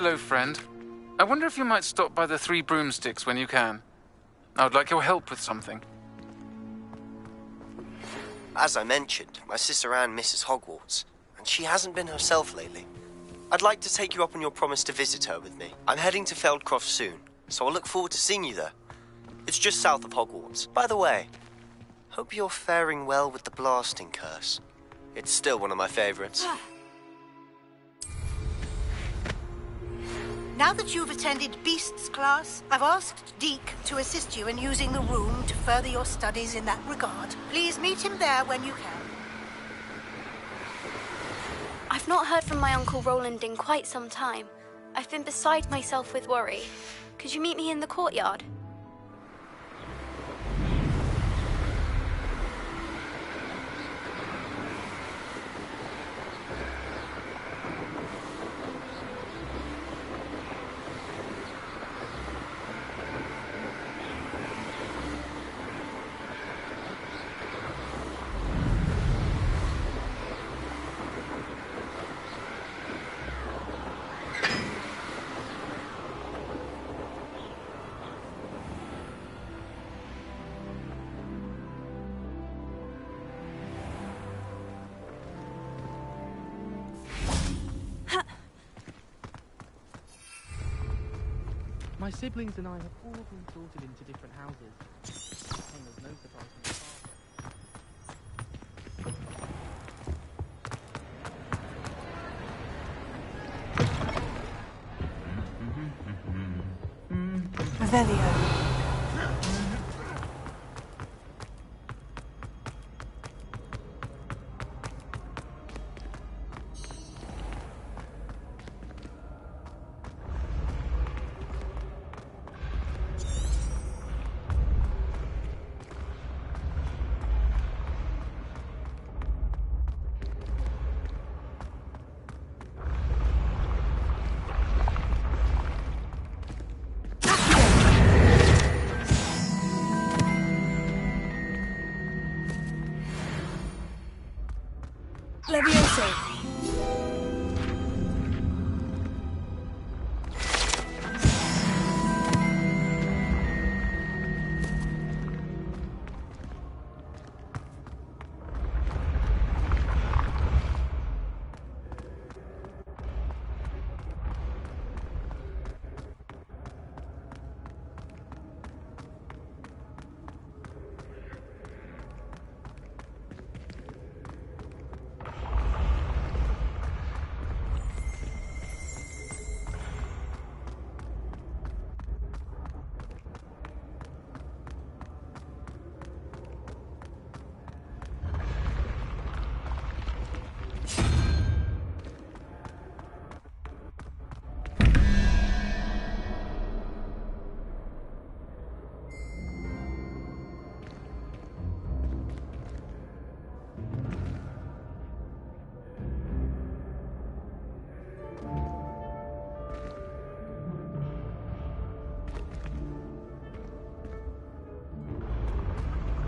Hello, friend. I wonder if you might stop by the Three Broomsticks when you can. I would like your help with something. As I mentioned, my sister Anne misses Hogwarts, and she hasn't been herself lately. I'd like to take you up on your promise to visit her with me. I'm heading to Feldcroft soon, so I'll look forward to seeing you there. It's just south of Hogwarts. By the way, hope you're faring well with the blasting curse. It's still one of my favorites. Now that you've attended Beasts class, I've asked Deke to assist you in using the room to further your studies in that regard. Please meet him there when you can. I've not heard from my Uncle Roland in quite some time. I've been beside myself with worry. Could you meet me in the courtyard? My siblings and I have all been sorted into different houses. It came as no surprise to my father. Revelio. Leviosa.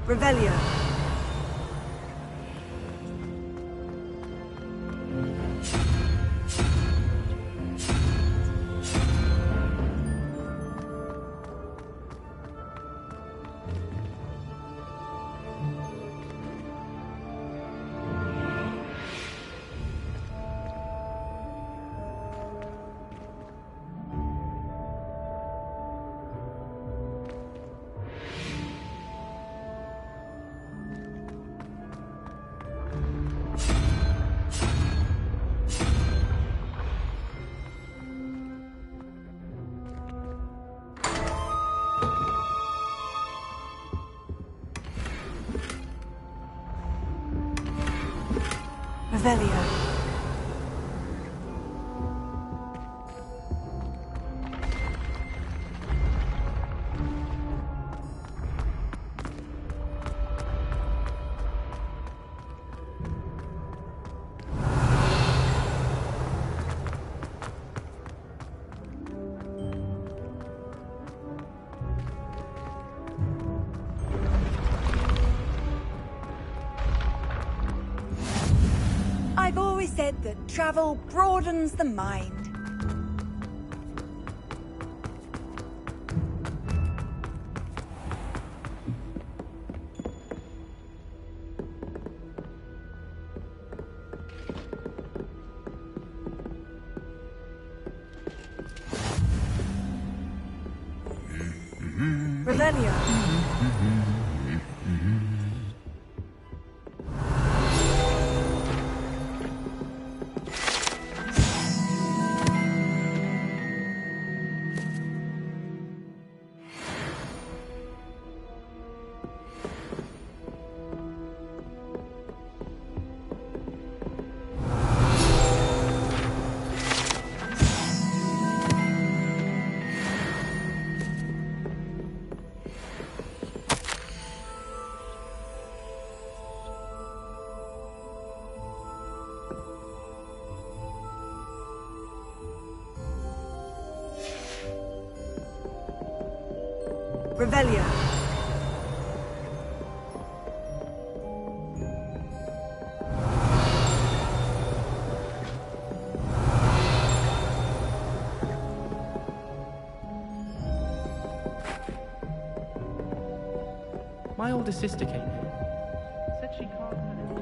Revelio. Revelio. I've always said that travel broadens the mind. Revelio. Revelio. My older sister came here. Said she can't manage.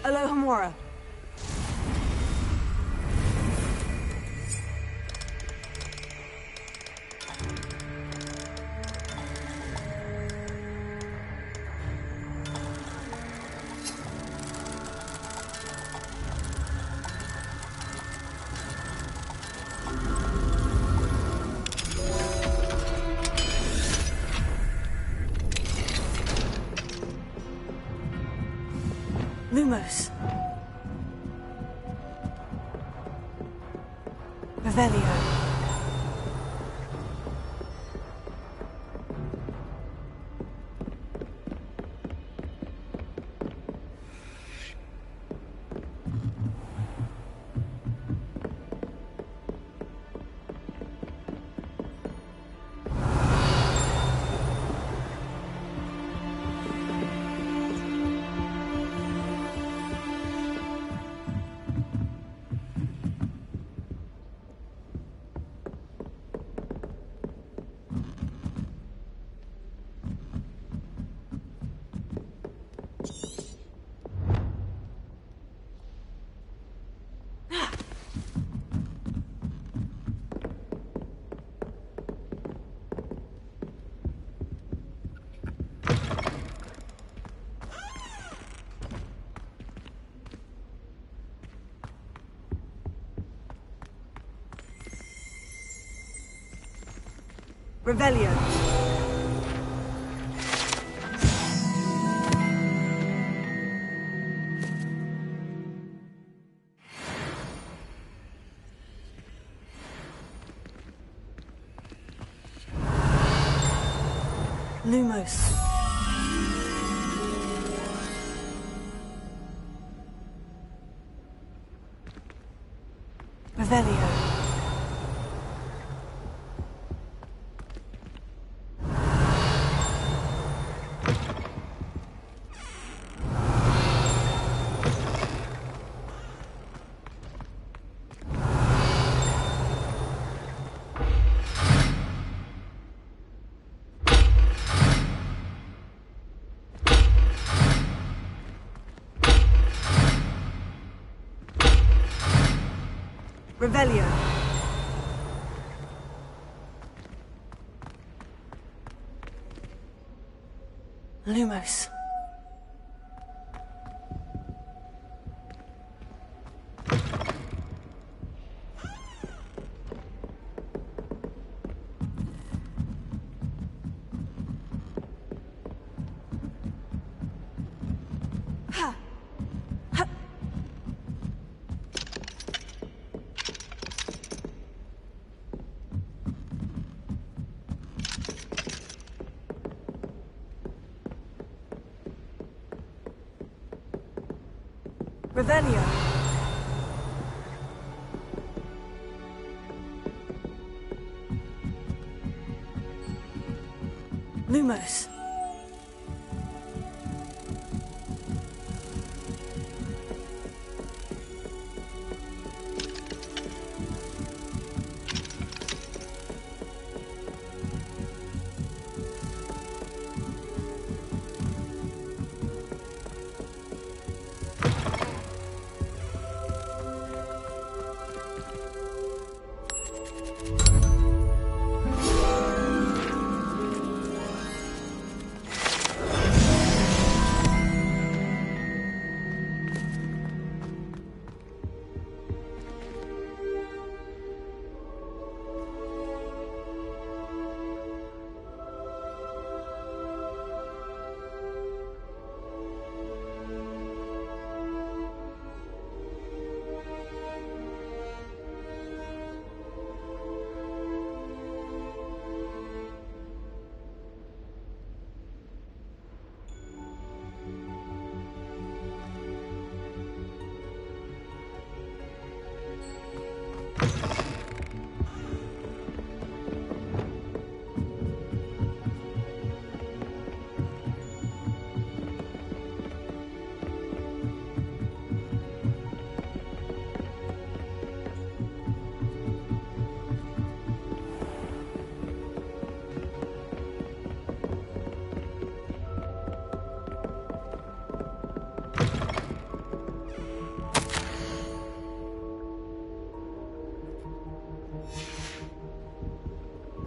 Alohomora. Lumos. Revelio. Revelio. Lumos. Revelio. Revelio. Lumos. Revelio. Lumos.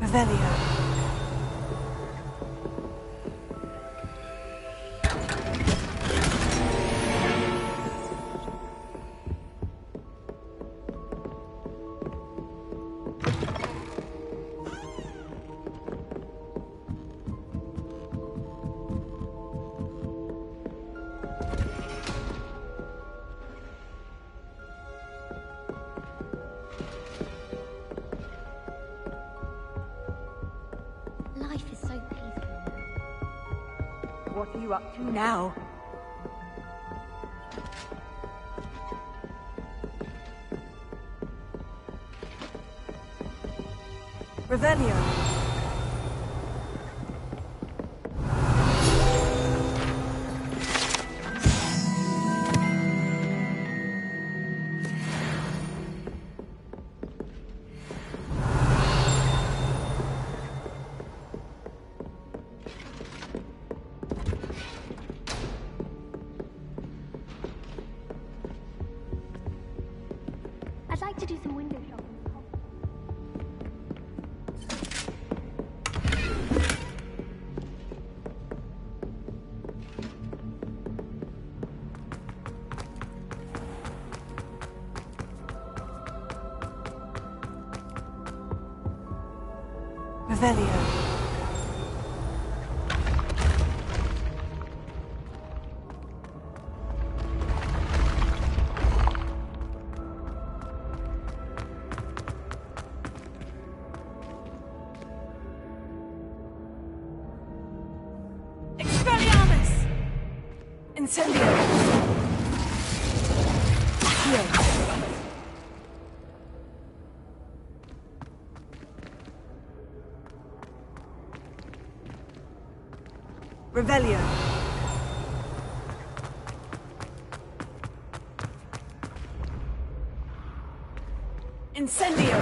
Revelio. Life is so peaceful now. What are you up to now? Revelio. I'd like to do some window shopping. Revelio. Expelliarmus! Incendio! Accio! Revelio. Incendio.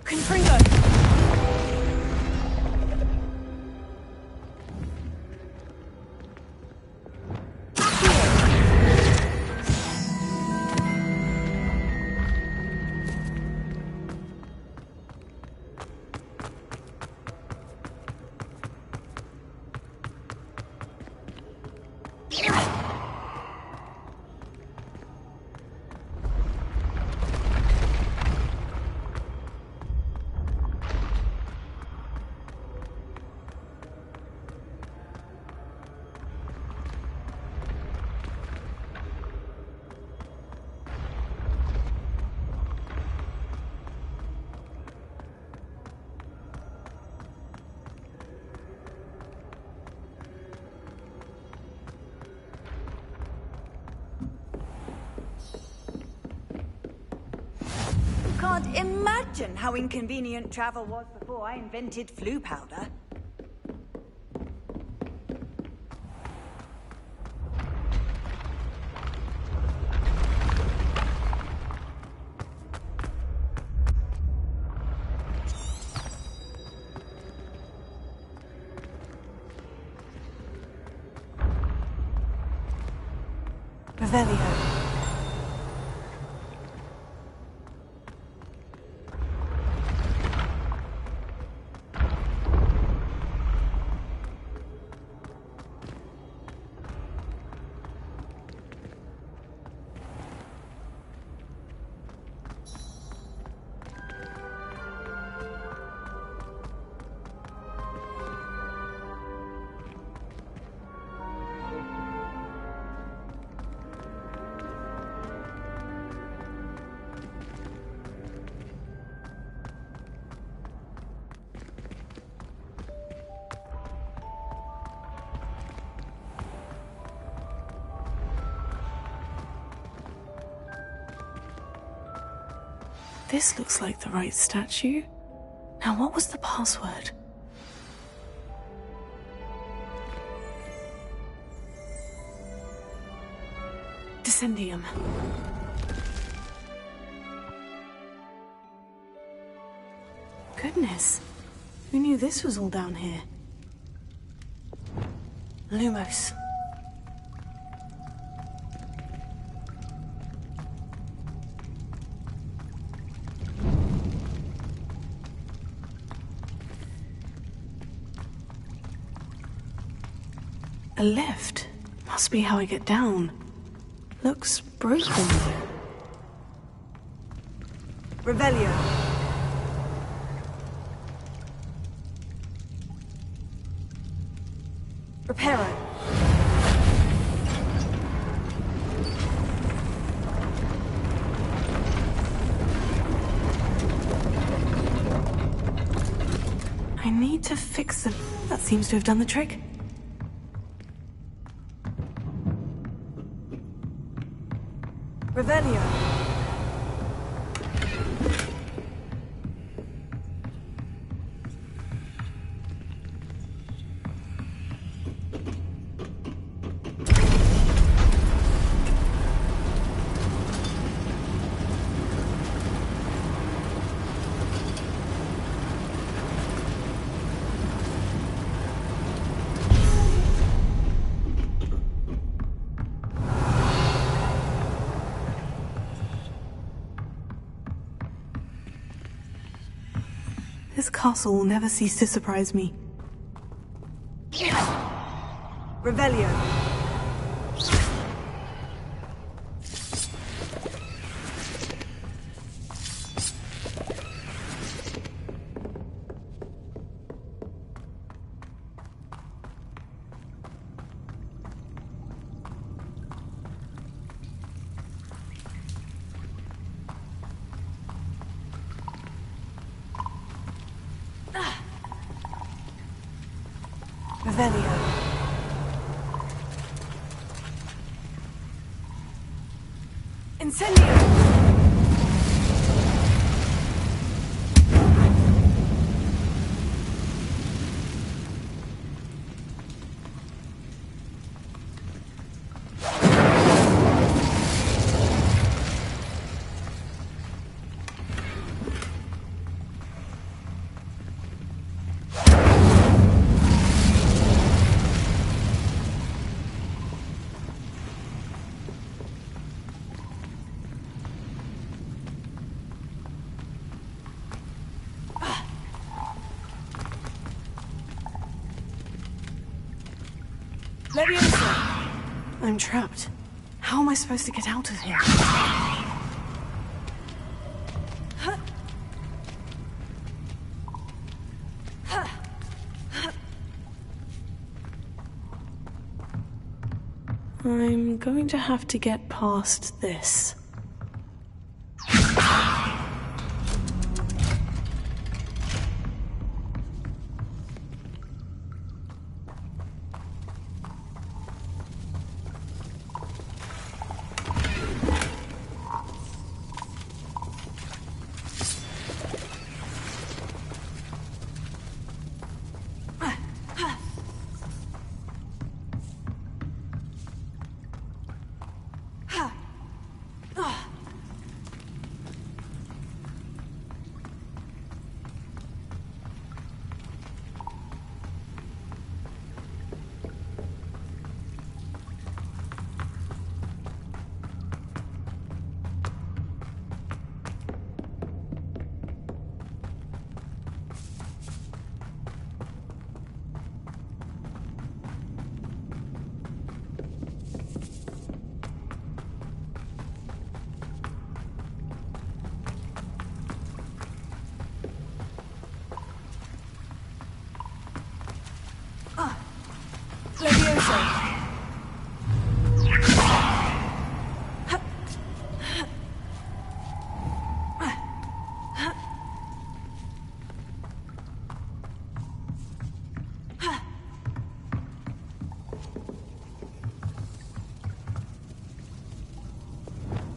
Confringo. Can't imagine how inconvenient travel was before I invented flu powder. Revelio. This looks like the right statue. Now, what was the password? Descendium. Goodness. Who knew this was all down here? Lumos. A lift. Must be how I get down. Looks broken. Revelio. Reparo. I need to fix them. That seems to have done the trick. Revelio. This castle will never cease to surprise me. Revelio. Revelio. Incendio! Leviosa! I'm trapped. How am I supposed to get out of here? I'm going to have to get past this.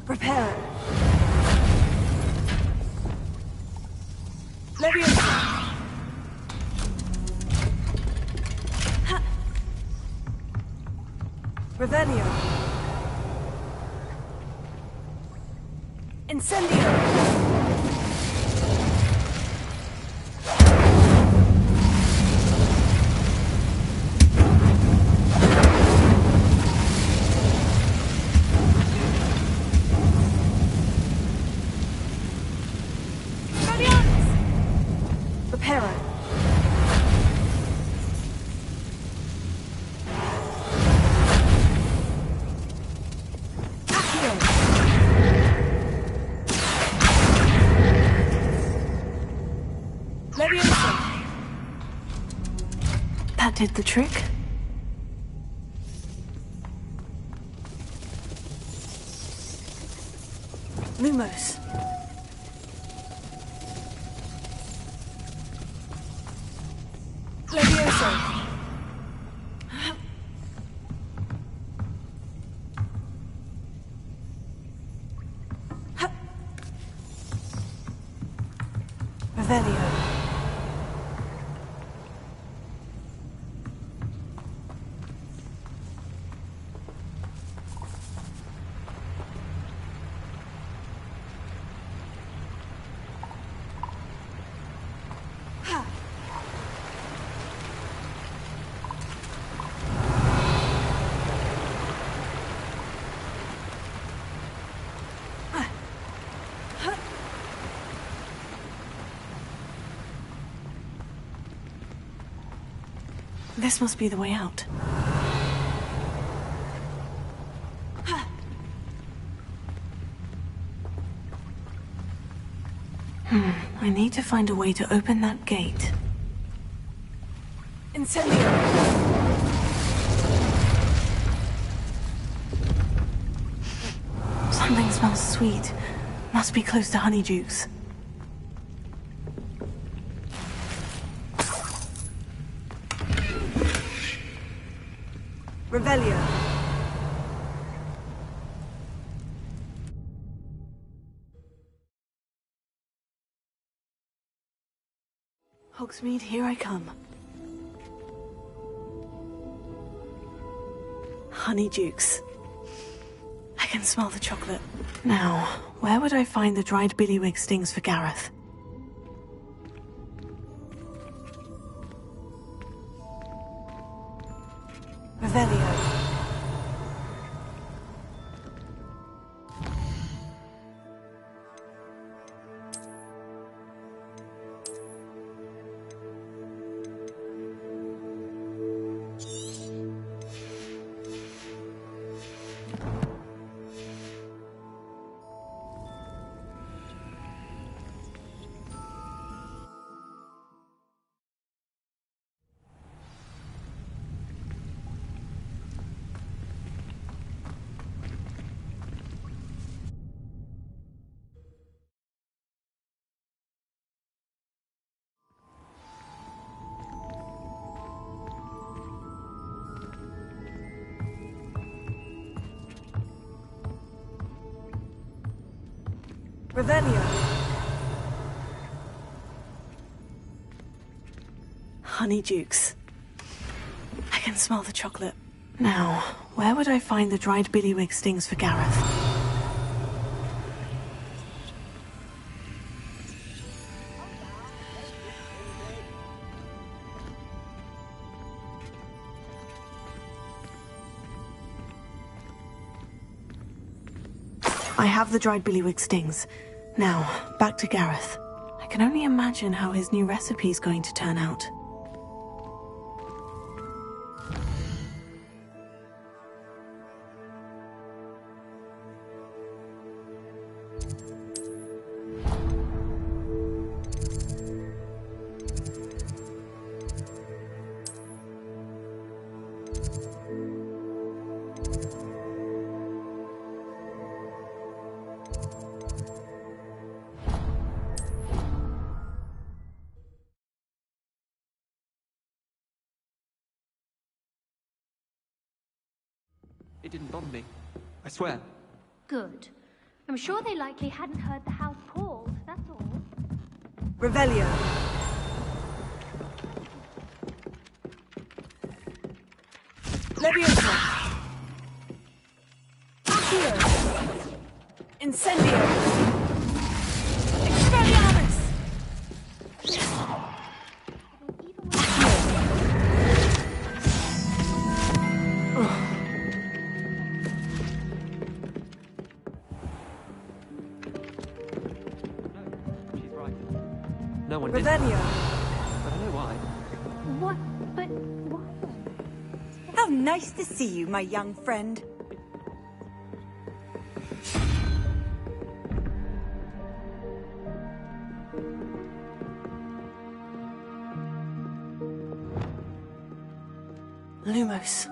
Prepare it. Leviosa. Revelio. Incendio. Leviosa! That did the trick. Lumos. Leviosa! Revelio. This must be the way out. I need to find a way to open that gate. Incendio! Something smells sweet. Must be close to Honeydukes. Revelio. Hogsmeade, here I come. Honeydukes. I can smell the chocolate. Now, where would I find the dried billywig stings for Gareth? Revelio. Revelio. Honeydukes. I can smell the chocolate. Now, where would I find the dried billywig stings for Gareth? I have the dried billywig stings. Now, back to Gareth. I can only imagine how his new recipe's going to turn out. It didn't bother me. I swear. Good. I'm sure they likely hadn't heard the house called, that's all. Revelio. Leviosa. Accio. Incendio. Expelliarmus. She's right. No one did. Revelio. But I know why. What? But why? How nice to see you, my young friend. Lumos.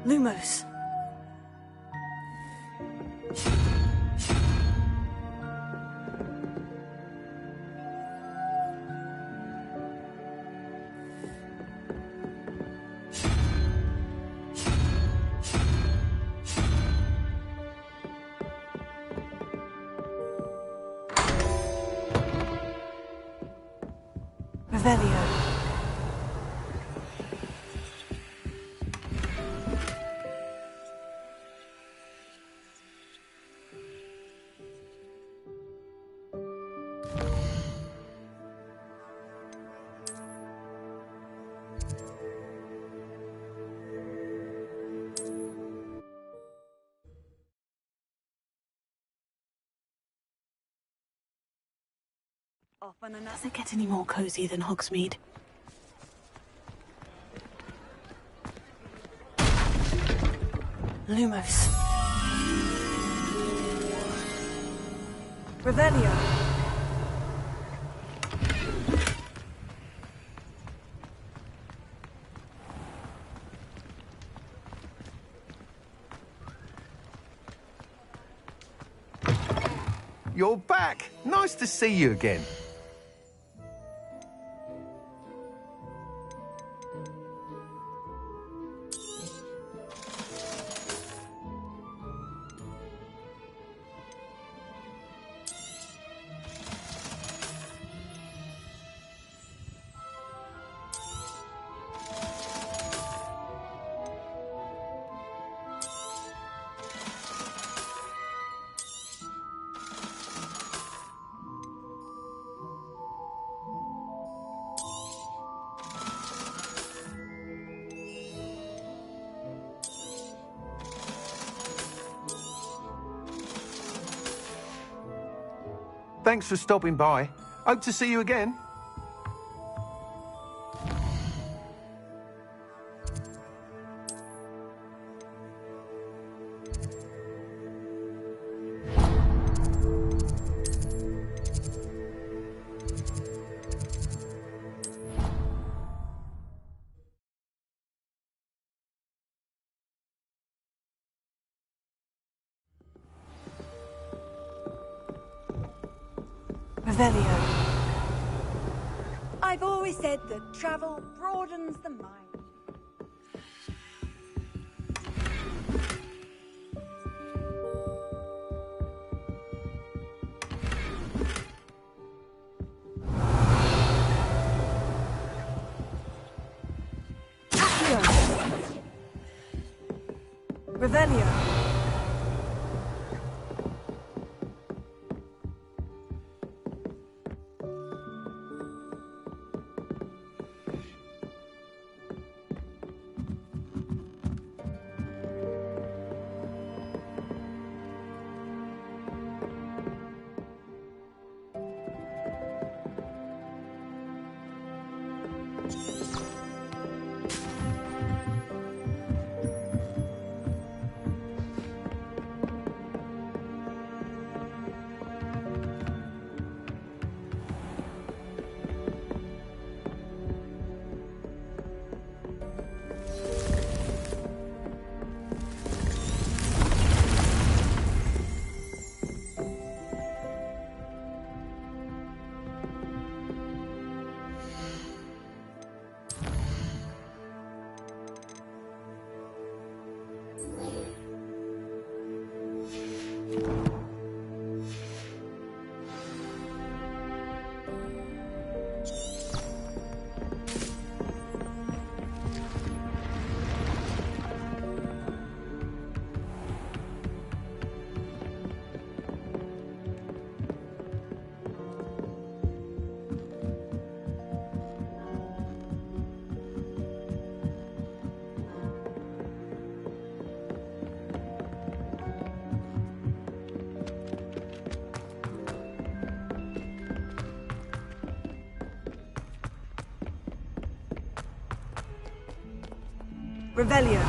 Lumos. Revelio. Does it get any more cozy than Hogsmeade? Lumos. Revelio. You're back. Nice to see you again. Thanks for stopping by. Hope to see you again. Revelio. I've always said that travel broadens the mind. Revelio. Revelio.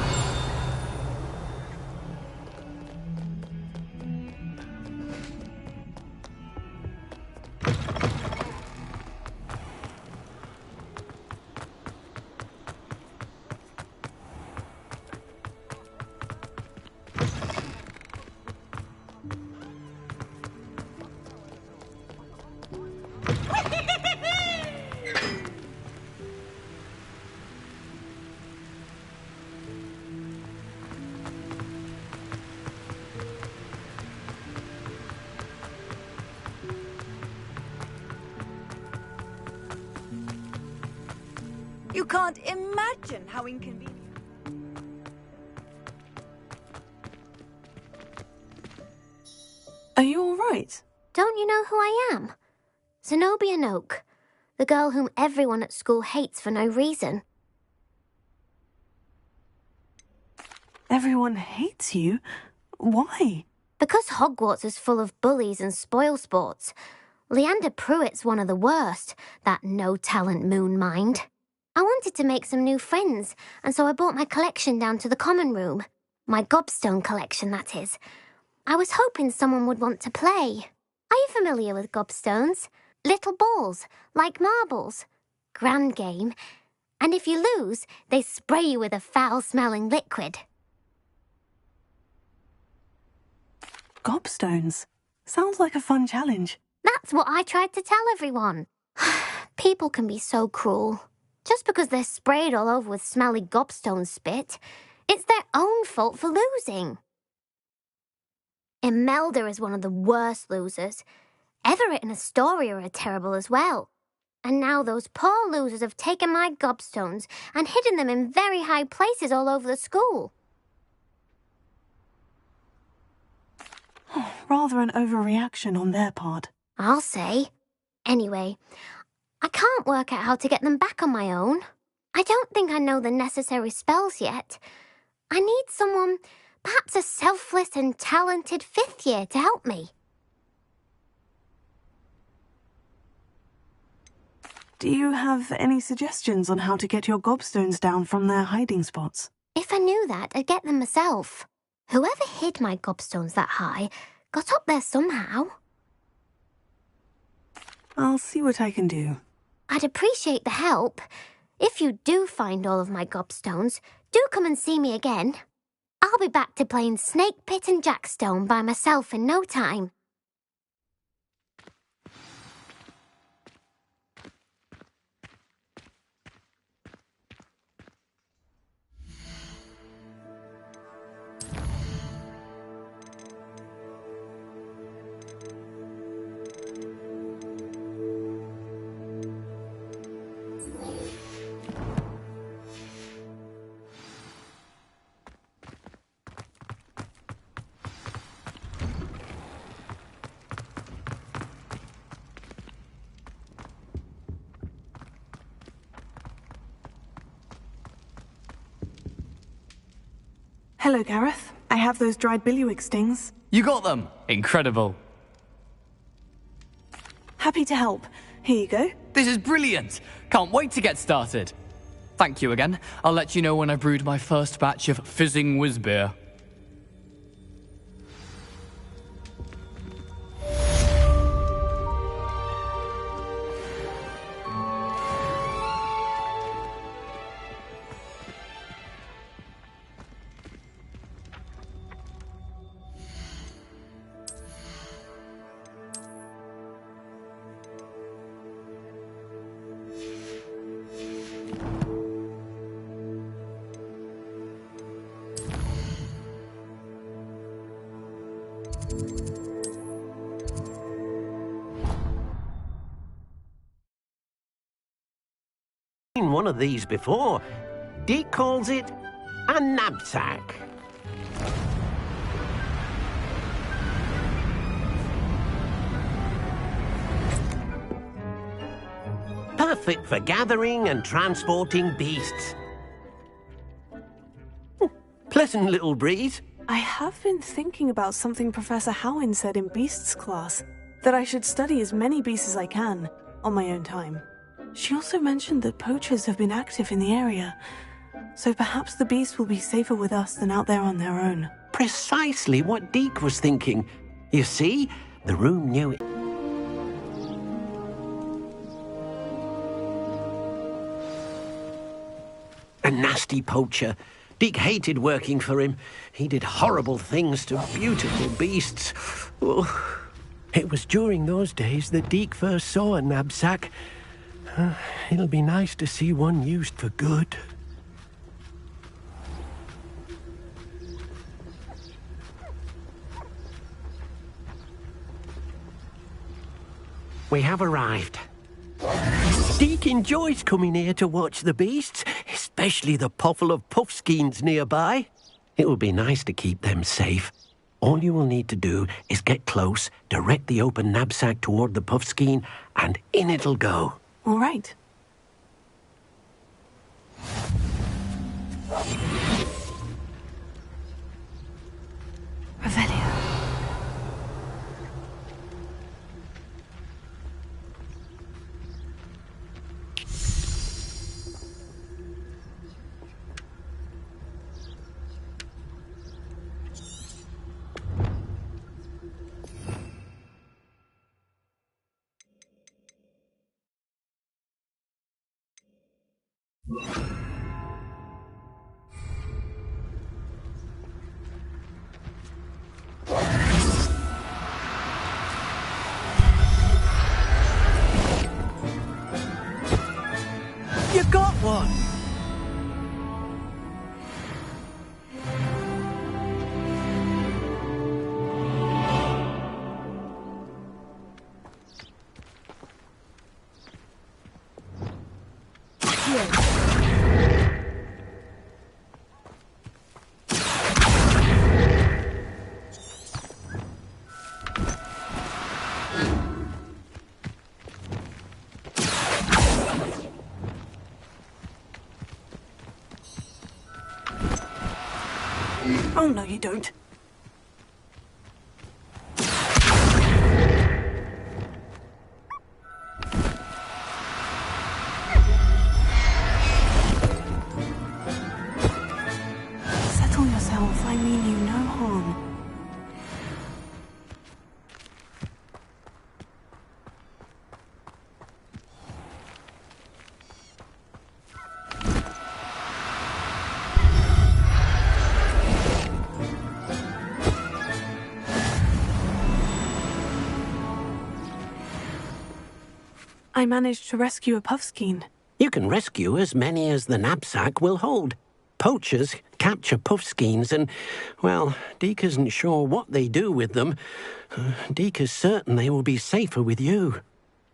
You can't imagine how inconvenient. Are you all right? Don't you know who I am? Zenobia Noak, the girl whom everyone at school hates for no reason. Everyone hates you? Why? Because Hogwarts is full of bullies and spoilsports. Leander Pruitt's one of the worst, that no-talent moon mind. I wanted to make some new friends, and so I brought my collection down to the common room. My gobstone collection, that is. I was hoping someone would want to play. Are you familiar with gobstones? Little balls, like marbles. Grand game. And if you lose, they spray you with a foul-smelling liquid. Gobstones? Sounds like a fun challenge. That's what I tried to tell everyone. People can be so cruel. Just because they're sprayed all over with smelly gobstone spit, it's their own fault for losing. Imelda is one of the worst losers. Everett and Astoria are terrible as well. And now those poor losers have taken my gobstones and hidden them in very high places all over the school. Rather an overreaction on their part. I'll say. Anyway, I can't work out how to get them back on my own. I don't think I know the necessary spells yet. I need someone, perhaps a selfless and talented fifth year to help me. Do you have any suggestions on how to get your gobstones down from their hiding spots? If I knew that, I'd get them myself. Whoever hid my gobstones that high got up there somehow. I'll see what I can do. I'd appreciate the help. If you do find all of my gobstones, do come and see me again. I'll be back to playing Snake Pit and Jackstone by myself in no time. Hello, Gareth. I have those dried billywig stings. You got them! Incredible. Happy to help. Here you go. This is brilliant! Can't wait to get started. Thank you again. I'll let you know when I brewed my first batch of fizzing whizbeer. Seen one of these before. Deke calls it a knapsack. Perfect for gathering and transporting beasts. Pleasant little breeze. I have been thinking about something Professor Howin said in Beasts class, that I should study as many beasts as I can, on my own time. She also mentioned that poachers have been active in the area. So perhaps the beasts will be safer with us than out there on their own. Precisely what Deke was thinking. You see, the room knew it. A nasty poacher. Deke hated working for him. He did horrible things to beautiful beasts. Oh. It was during those days that Deke first saw a knapsack. It'll be nice to see one used for good. We have arrived. Deke enjoys coming here to watch the beasts, especially the potful of puffskeins nearby. It will be nice to keep them safe. All you will need to do is get close, direct the open knapsack toward the puffskein, and in it'll go. All right. Revelio. You got one! Oh, no, you don't. Settle yourself. I mean you no harm. I managed to rescue a puffskein. You can rescue as many as the knapsack will hold. Poachers capture puffskeins and, well, Deke isn't sure what they do with them. Deke is certain they will be safer with you.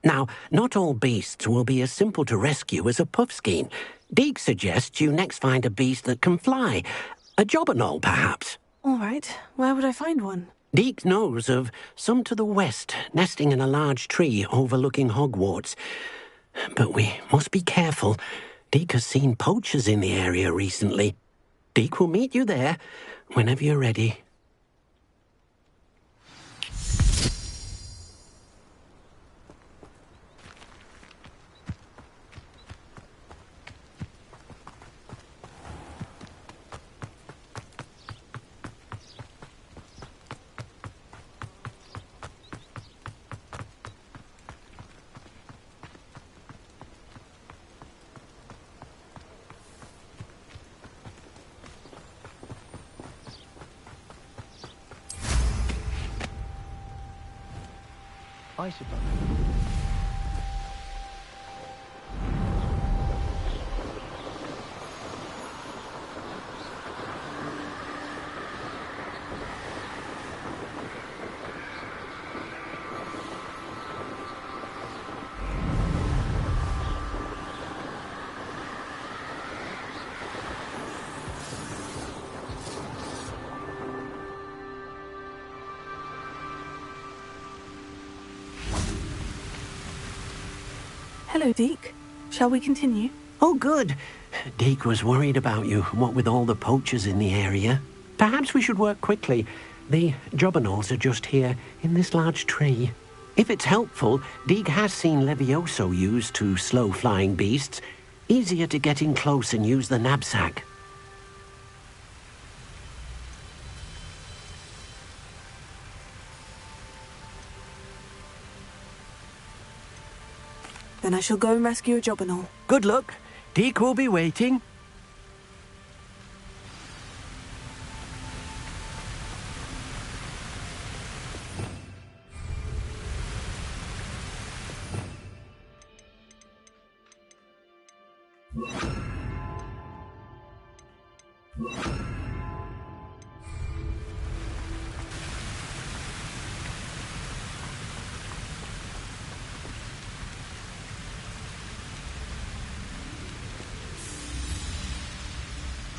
Now, not all beasts will be as simple to rescue as a puffskein. Deke suggests you next find a beast that can fly. A jobberknoll, perhaps. All right. Where would I find one? Deke knows of some to the west, nesting in a large tree overlooking Hogwarts. But we must be careful. Deke has seen poachers in the area recently. Deke will meet you there whenever you're ready. I suppose. Hello, Deke. Shall we continue? Oh, good. Deke was worried about you, what with all the poachers in the area. Perhaps we should work quickly. The jobberknolls are just here, in this large tree. If it's helpful, Deke has seen Levioso used to slow flying beasts. Easier to get in close and use the knapsack. Then I shall go and rescue a job and all. Good luck. Deke will be waiting.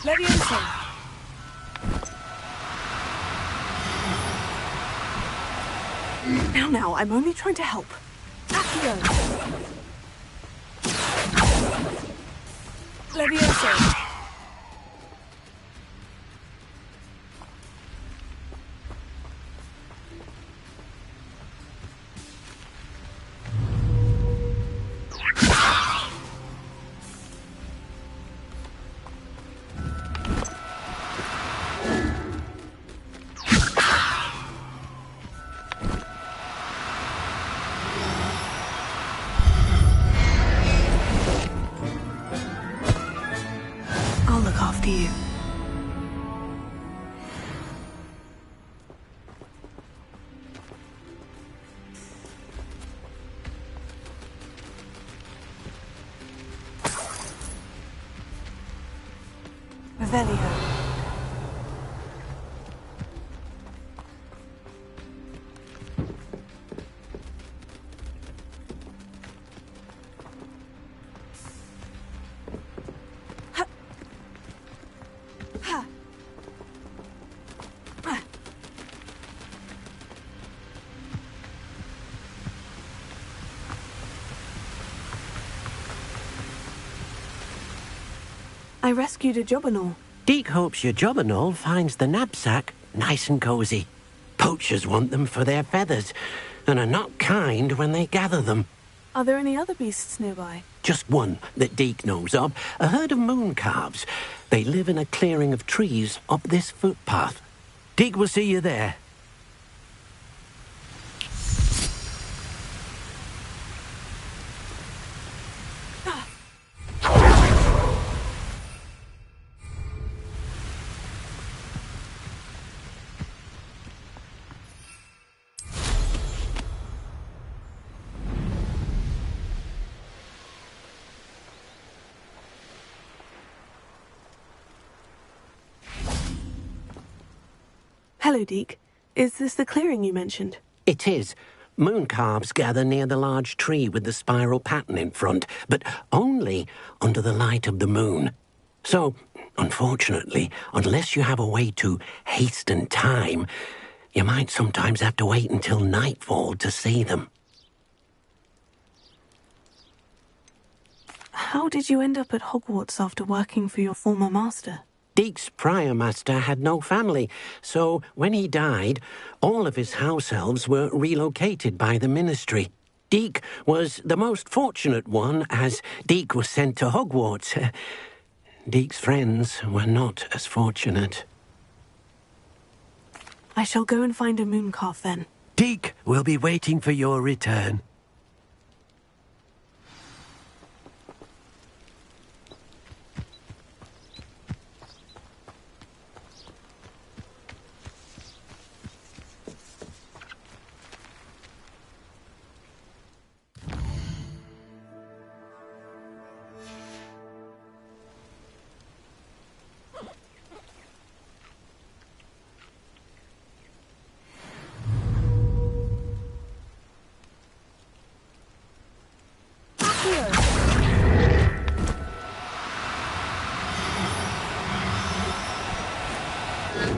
Leviosa! Now, I'm only trying to help. Accio! Leviosa! I'll look after you. Revelio. I rescued a job and all. Deke hopes your job and all finds the knapsack nice and cozy. Poachers want them for their feathers, and are not kind when they gather them. Are there any other beasts nearby? Just one that Deke knows of, a herd of moon calves. They live in a clearing of trees up this footpath. Deke will see you there. Hello, Deke. Is this the clearing you mentioned? It is. Moon calves gather near the large tree with the spiral pattern in front, but only under the light of the moon. So, unfortunately, unless you have a way to hasten time, you might sometimes have to wait until nightfall to see them. How did you end up at Hogwarts after working for your former master? Deke's prior master had no family, so when he died, all of his house elves were relocated by the ministry. Deke was the most fortunate one, as Deke was sent to Hogwarts. Deke's friends were not as fortunate. I shall go and find a mooncalf then. Deke will be waiting for your return.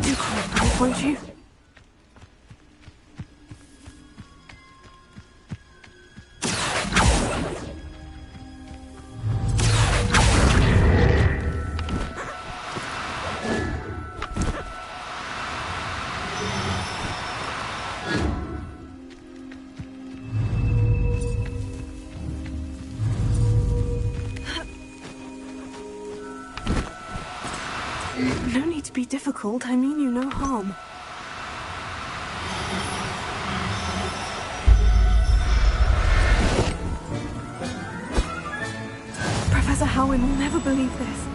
You can't breathe, won't you? No need to be difficult. I mean you no harm. Carwyn will never believe this.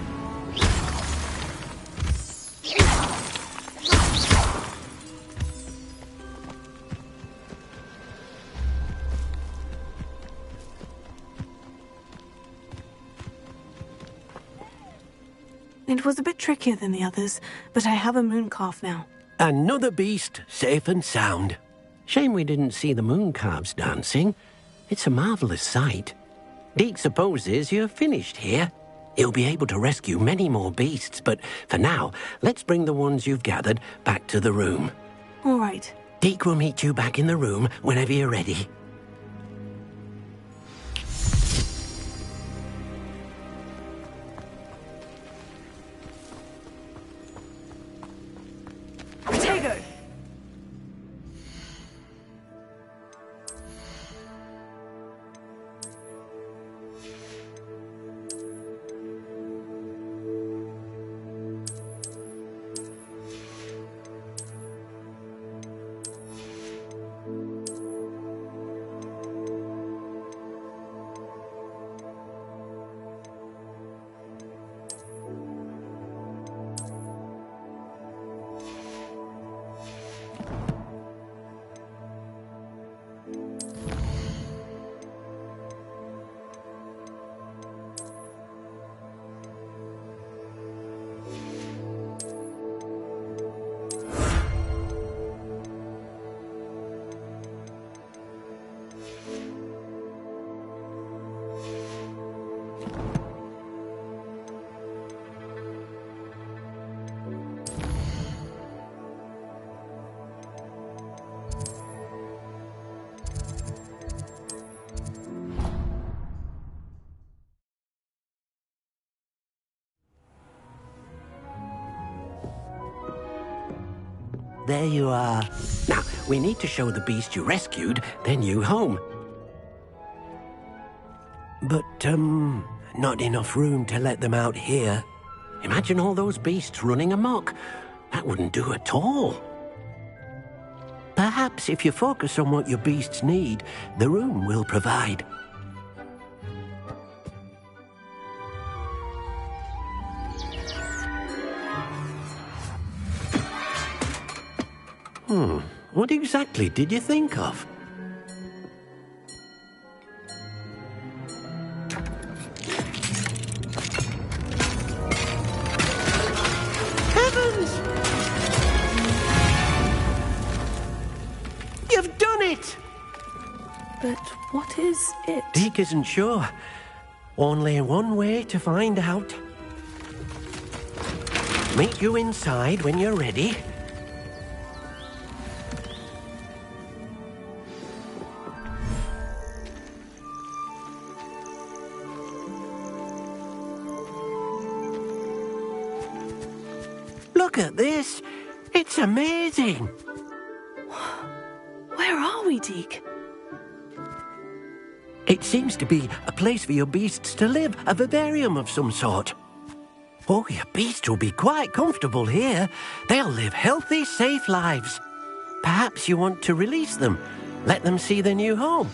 It was a bit trickier than the others, but I have a moon calf now. Another beast, safe and sound. Shame we didn't see the moon calves dancing. It's a marvellous sight. Deke supposes you're finished here. He'll be able to rescue many more beasts, but for now, let's bring the ones you've gathered back to the room. All right. Deke will meet you back in the room whenever you're ready. Protego! There you are. Now, we need to show the beast you rescued their new home. But, not enough room to let them out here. Imagine all those beasts running amok. That wouldn't do at all. Perhaps if you focus on what your beasts need, the room will provide. What exactly did you think of? Heavens! You've done it! But what is it? Deke isn't sure. Only one way to find out. Meet you inside when you're ready. Look at this. It's amazing. Where are we, Deke? It seems to be a place for your beasts to live, a vivarium of some sort. Oh, your beasts will be quite comfortable here. They'll live healthy, safe lives. Perhaps you want to release them, let them see their new home.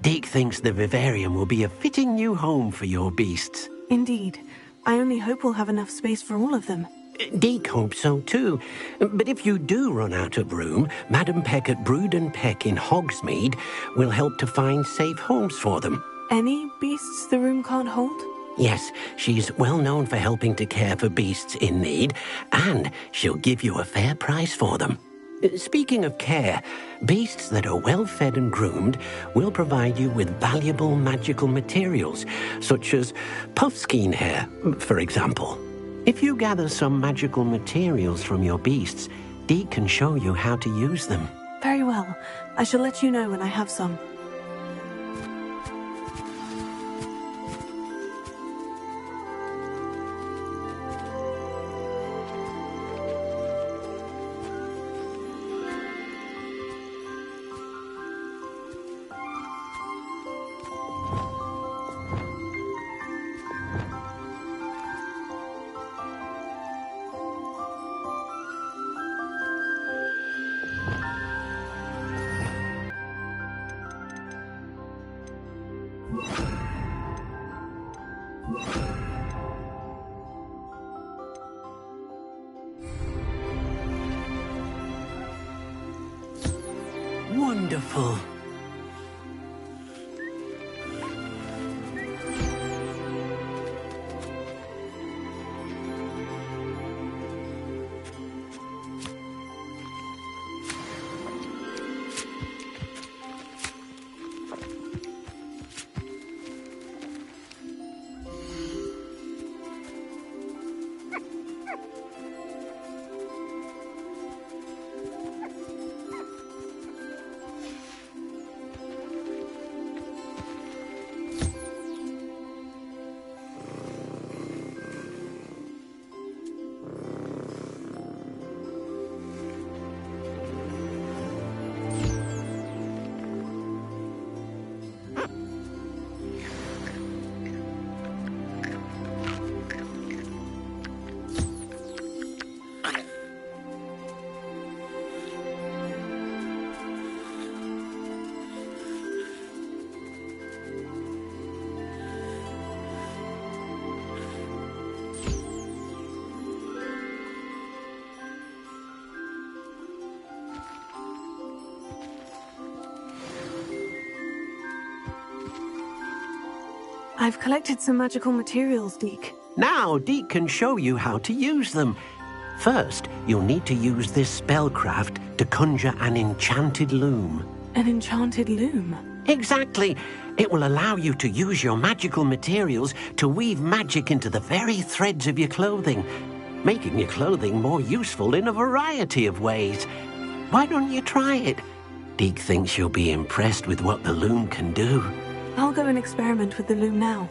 Deke thinks the vivarium will be a fitting new home for your beasts. Indeed. I only hope we'll have enough space for all of them. Deke hopes so too. But if you do run out of room, Madam Peck at Brood and Peck in Hogsmeade will help to find safe homes for them. Any beasts the room can't hold? Yes, she's well known for helping to care for beasts in need, and she'll give you a fair price for them. Speaking of care, beasts that are well fed and groomed will provide you with valuable magical materials, such as puffskein hair, for example. If you gather some magical materials from your beasts, Deke can show you how to use them. Very well. I shall let you know when I have some. Wonderful. I've collected some magical materials, Deke. Now, Deke can show you how to use them. First, you'll need to use this spellcraft to conjure an enchanted loom. An enchanted loom? Exactly. It will allow you to use your magical materials to weave magic into the very threads of your clothing, making your clothing more useful in a variety of ways. Why don't you try it? Deke thinks you'll be impressed with what the loom can do. I'll go and experiment with the loom now.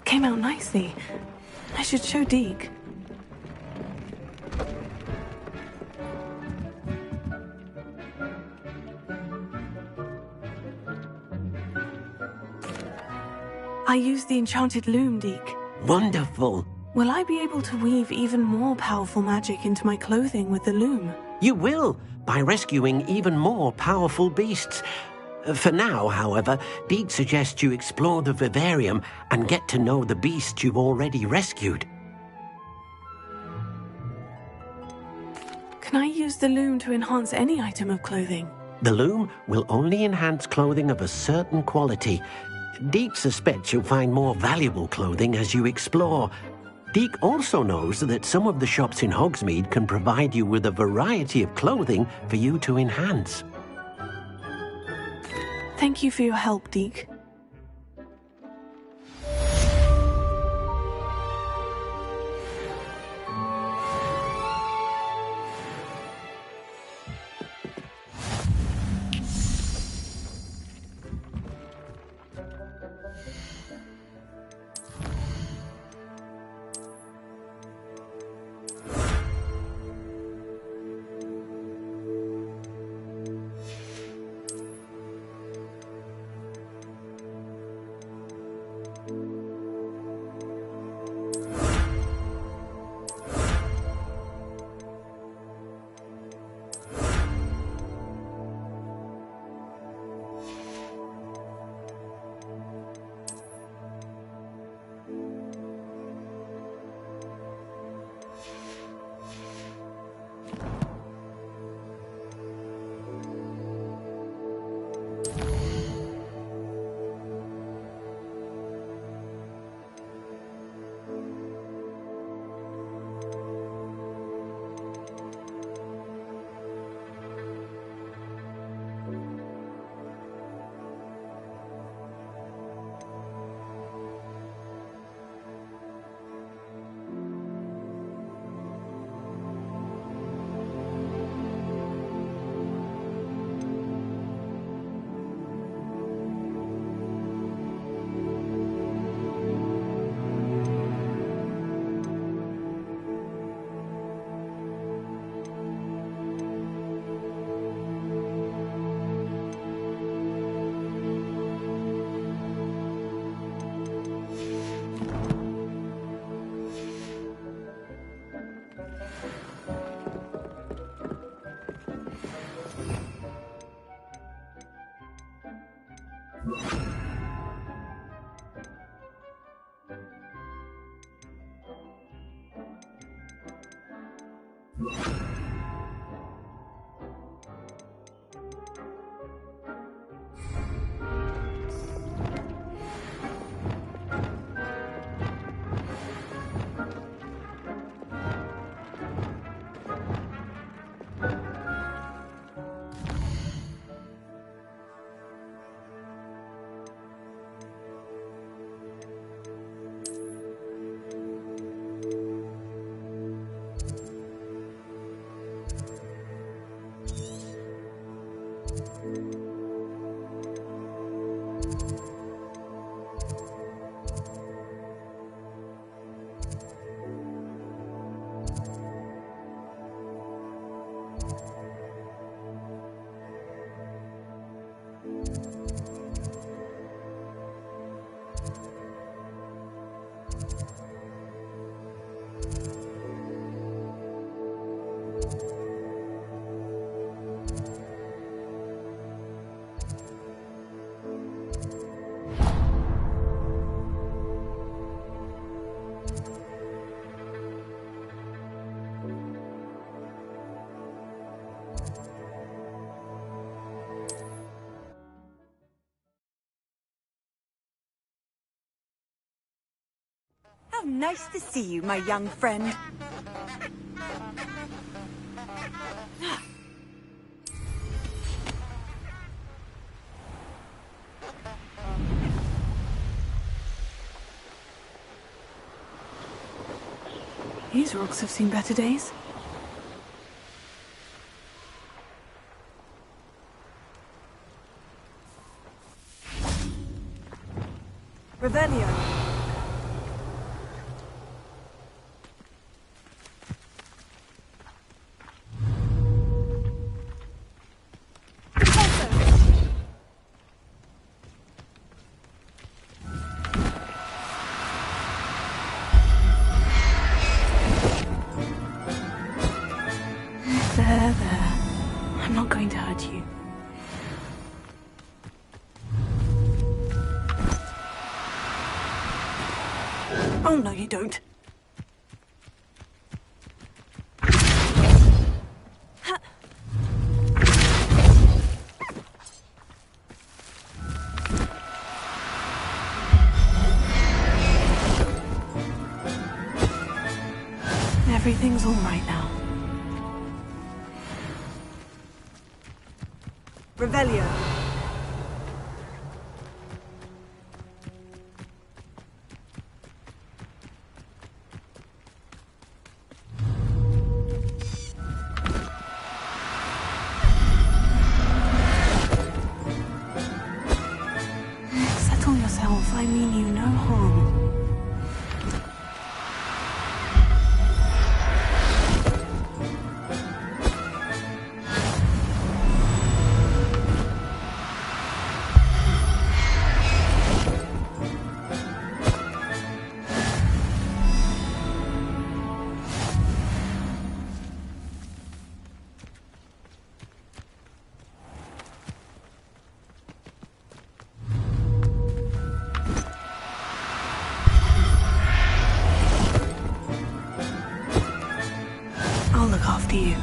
Came out nicely. I should show Deke. I used the enchanted loom, Deke. Wonderful. Will I be able to weave even more powerful magic into my clothing with the loom? You will, by rescuing even more powerful beasts. For now, however, Deke suggests you explore the vivarium and get to know the beasts you've already rescued. Can I use the loom to enhance any item of clothing? The loom will only enhance clothing of a certain quality. Deke suspects you'll find more valuable clothing as you explore. Deke also knows that some of the shops in Hogsmeade can provide you with a variety of clothing for you to enhance. Thank you for your help, Deke. How nice to see you, my young friend. These rocks have seen better days. Revelio. There. I'm not going to hurt you. Oh, no, you don't. Everything's all right now. Revelio. Settle yourself. I mean you no harm. I'll look after you.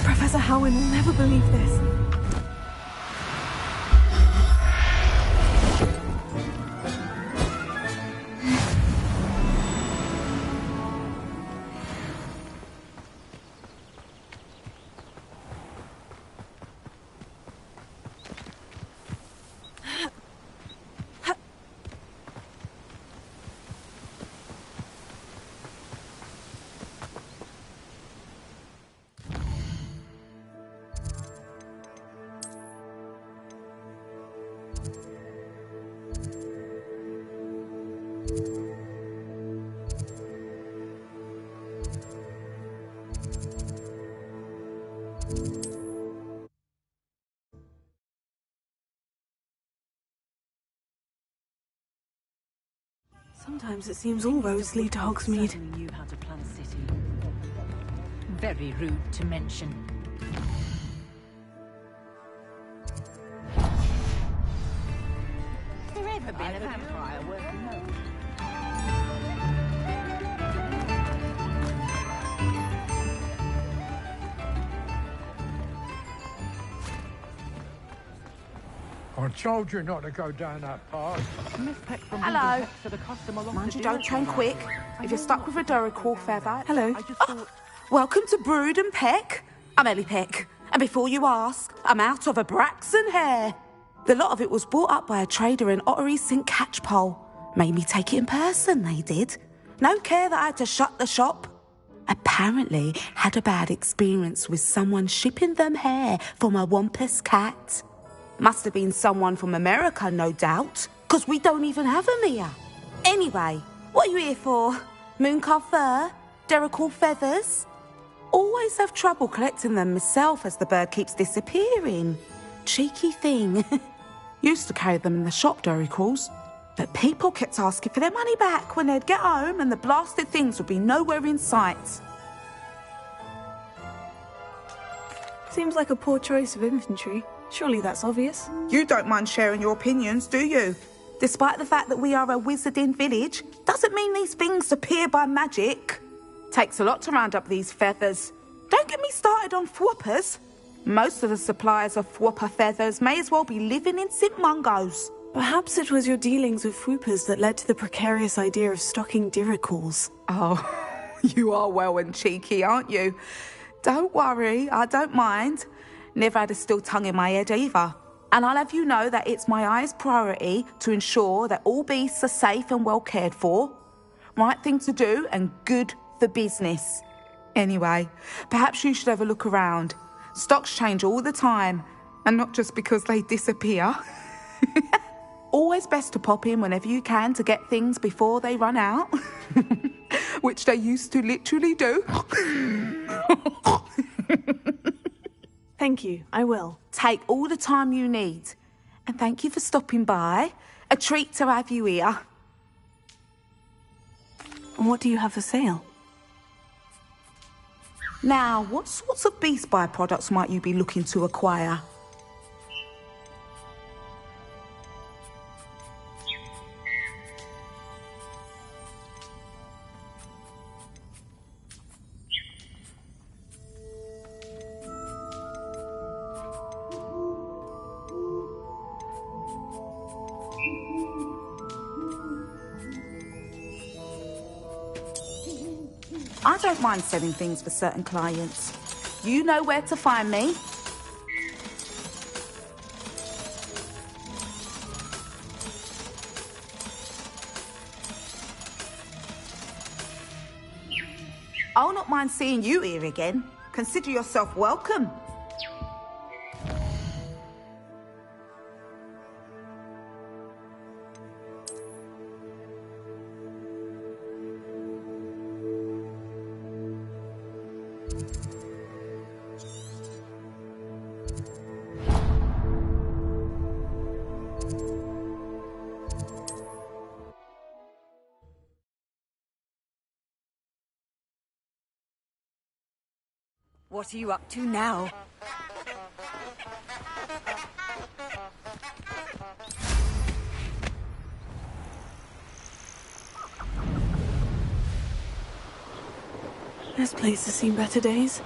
Professor Howin will never believe this. Sometimes it seems all roads lead to Hogsmeade. Certainly knew how to plan a city. Very rude to mention. Has there ever been a vampire working home? I told you not to go down that path. Hello. Mind you don't train quick. If you're stuck with a Duracore feather... Hello. Welcome to Brood and Peck. I'm Ellie Peck. And before you ask, I'm out of a Braxton hair. The lot of it was bought up by a trader in Ottery St. Catchpole. Made me take it in person, they did. No care that I had to shut the shop. Apparently had a bad experience with someone shipping them hair from a Wampus cat. Must have been someone from America, no doubt, because we don't even have them here. Anyway, what are you here for? Mooncar fur? Duracore feathers? Always have trouble collecting them myself as the bird keeps disappearing. Cheeky thing. Used to carry them in the shop, Duracores. But people kept asking for their money back when they'd get home and the blasted things would be nowhere in sight. Seems like a poor choice of infantry. Surely that's obvious. You don't mind sharing your opinions, do you? Despite the fact that we are a wizarding village, doesn't mean these things appear by magic. Takes a lot to round up these feathers. Don't get me started on thwoppers. Most of the suppliers of thwopper feathers may as well be living in St. Mungo's. Perhaps it was your dealings with Whoopers that led to the precarious idea of stocking Diracles. Oh, you are well and cheeky, aren't you? Don't worry, I don't mind. Never had a still tongue in my head either. And I'll have you know that it's my highest priority to ensure that all beasts are safe and well cared for. Right thing to do and good for business. Anyway, perhaps you should have a look around. Stocks change all the time, and not just because they disappear. Always best to pop in whenever you can to get things before they run out. Which they used to literally do. Thank you, I will. Take all the time you need. And thank you for stopping by. A treat to have you here. And what do you have for sale? Now, what sorts of beast byproducts might you be looking to acquire? I don't mind selling things for certain clients. You know where to find me. I'll not mind seeing you here again. Consider yourself welcome. What are you up to now? This place has seen better days.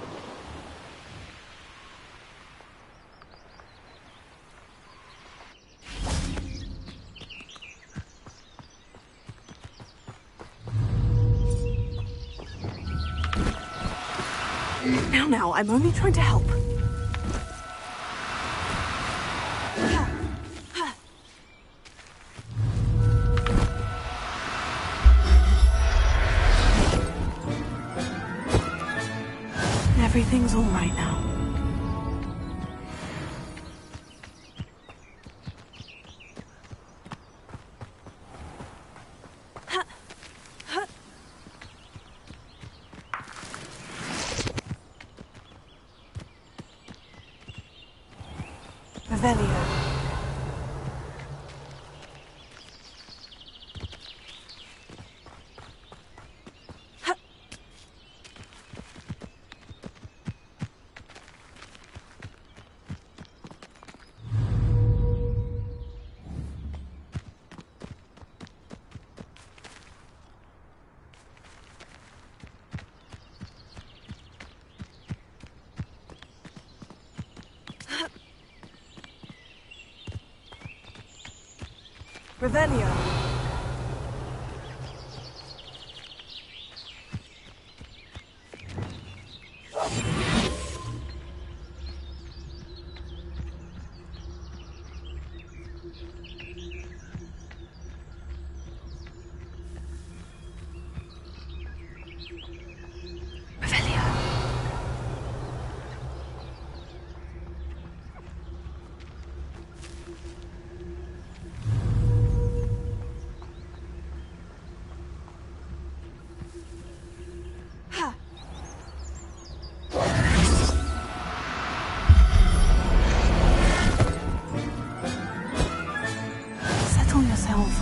Now, I'm only trying to help. Everything's all right now. Revelio. Revelio.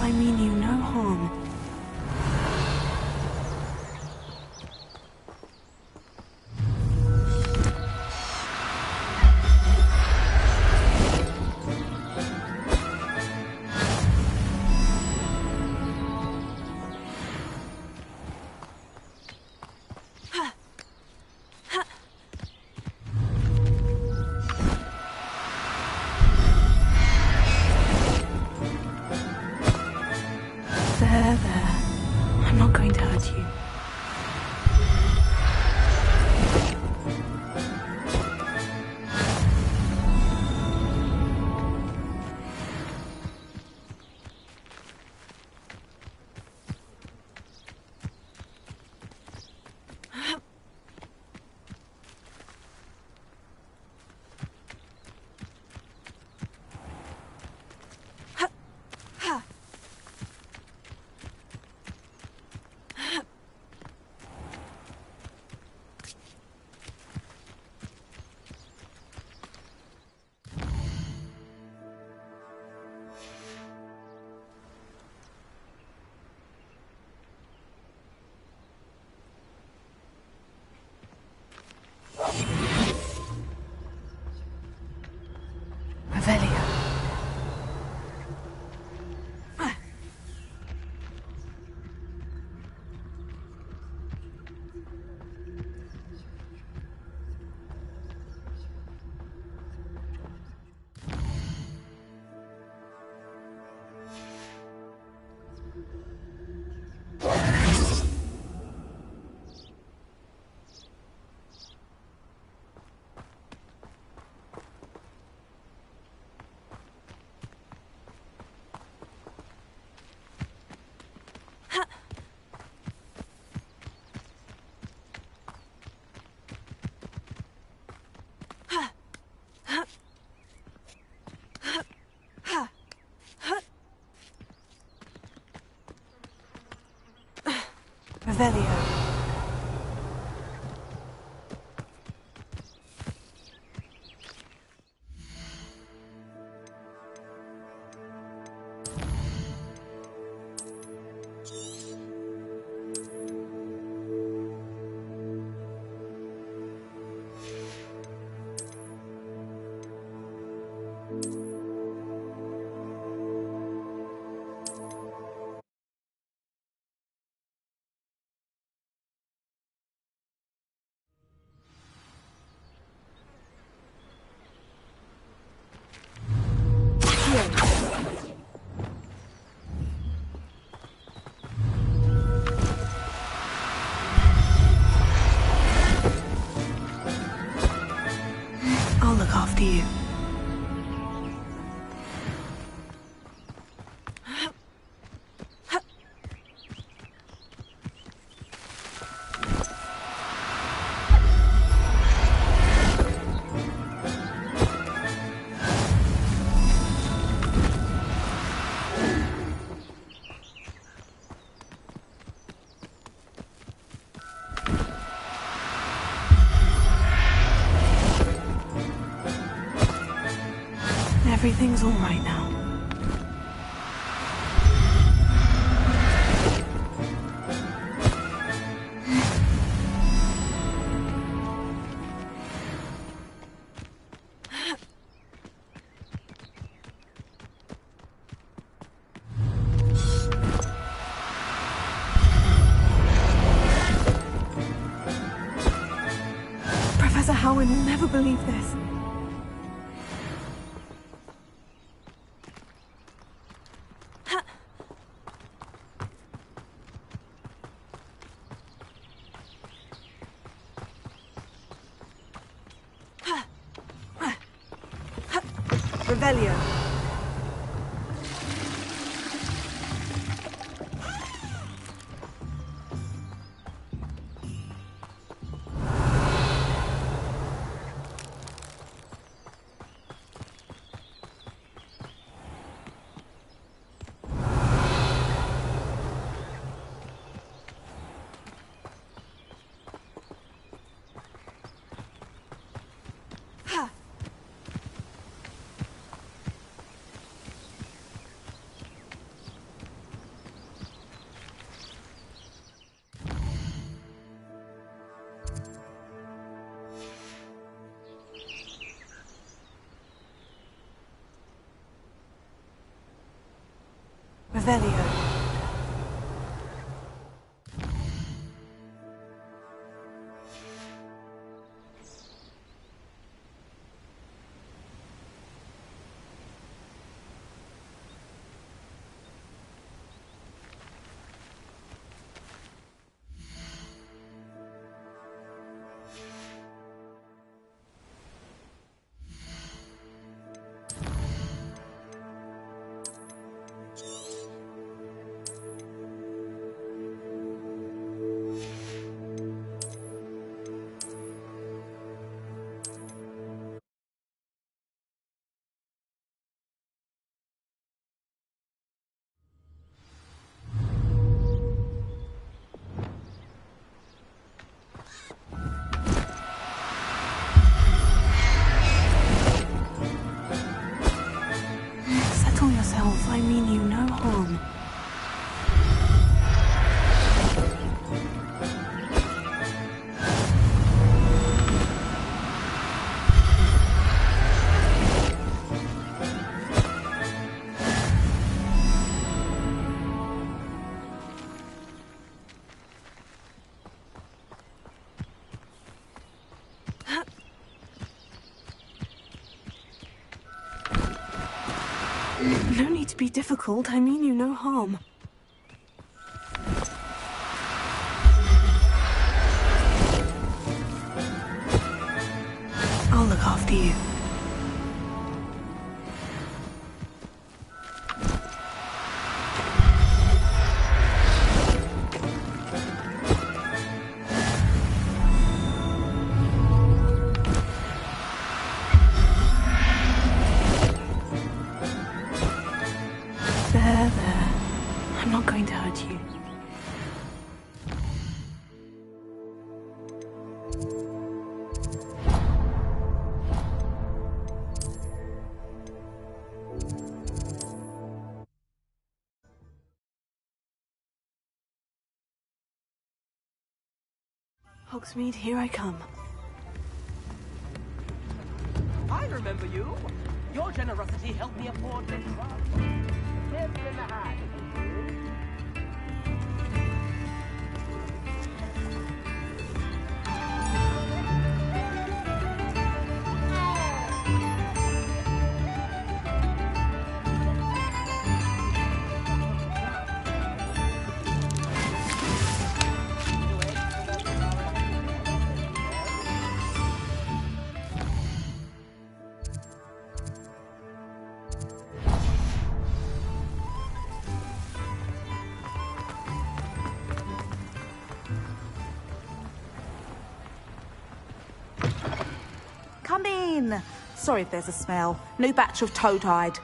I mean you no harm. There. I'm not going to hurt you. Revelio. Revelio. I'll look after you. Everything's all right now. Professor Howin will never believe this. Revelio. Revelio. Settle yourself. I mean you no harm. No need to be difficult. I mean you no harm. I'll look after you. There. I'm not going to hurt you. Hogsmeade, here I come. I remember you. Your generosity helped me afford this run. Tips in the hat. Come in. Sorry if there's a smell. New batch of toad-hide.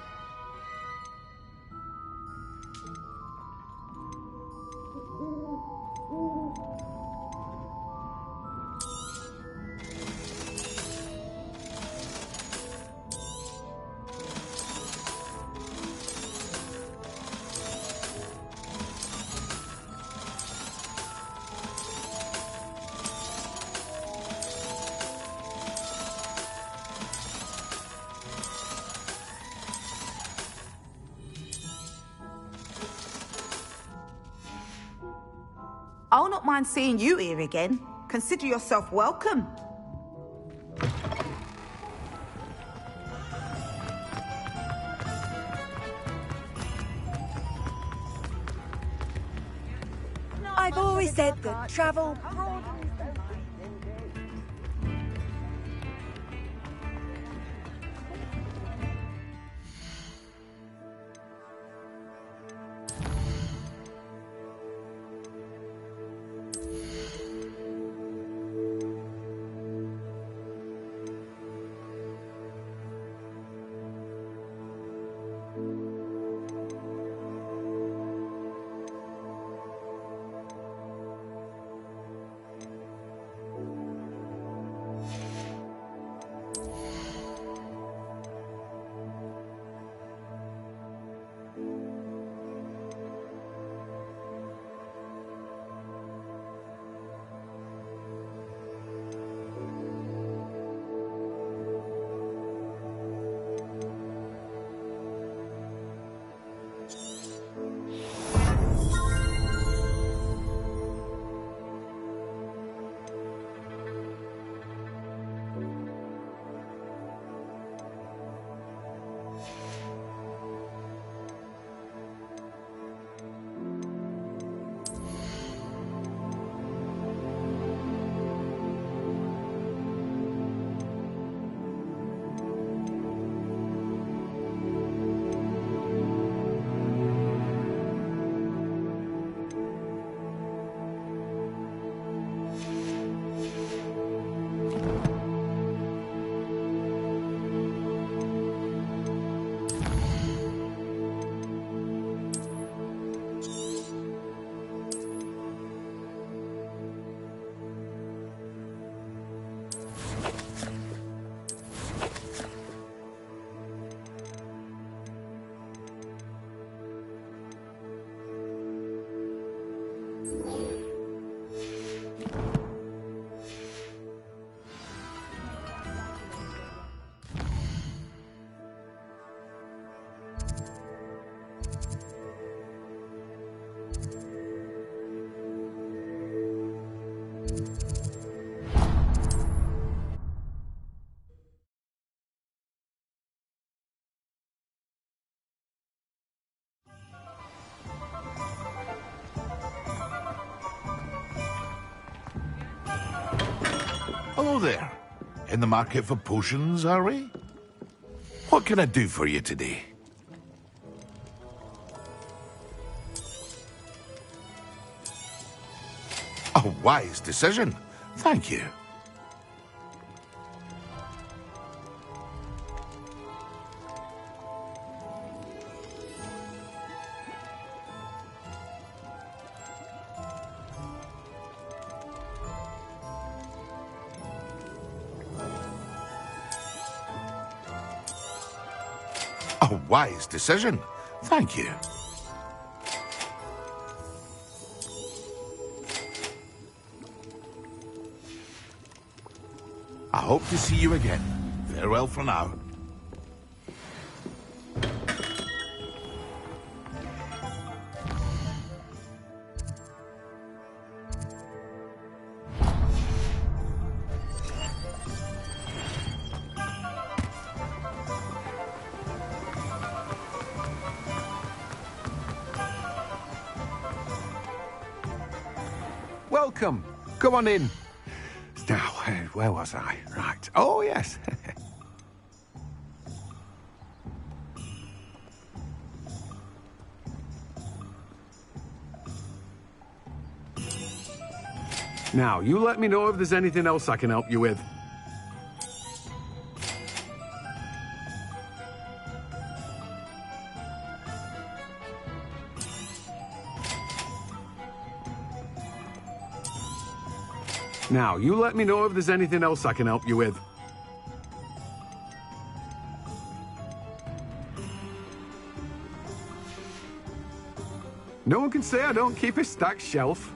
not mind seeing you here again. Consider yourself welcome. I've always said that travel... Hello there. In the market for potions, are we? What can I do for you today? A wise decision. Thank you. A wise decision. Thank you. I hope to see you again. Farewell for now. Welcome. Come on in. Now, where was I? Right. Oh, yes. Now, you let me know if there's anything else I can help you with. Now, you let me know if there's anything else I can help you with. No one can say I don't keep a stacked shelf.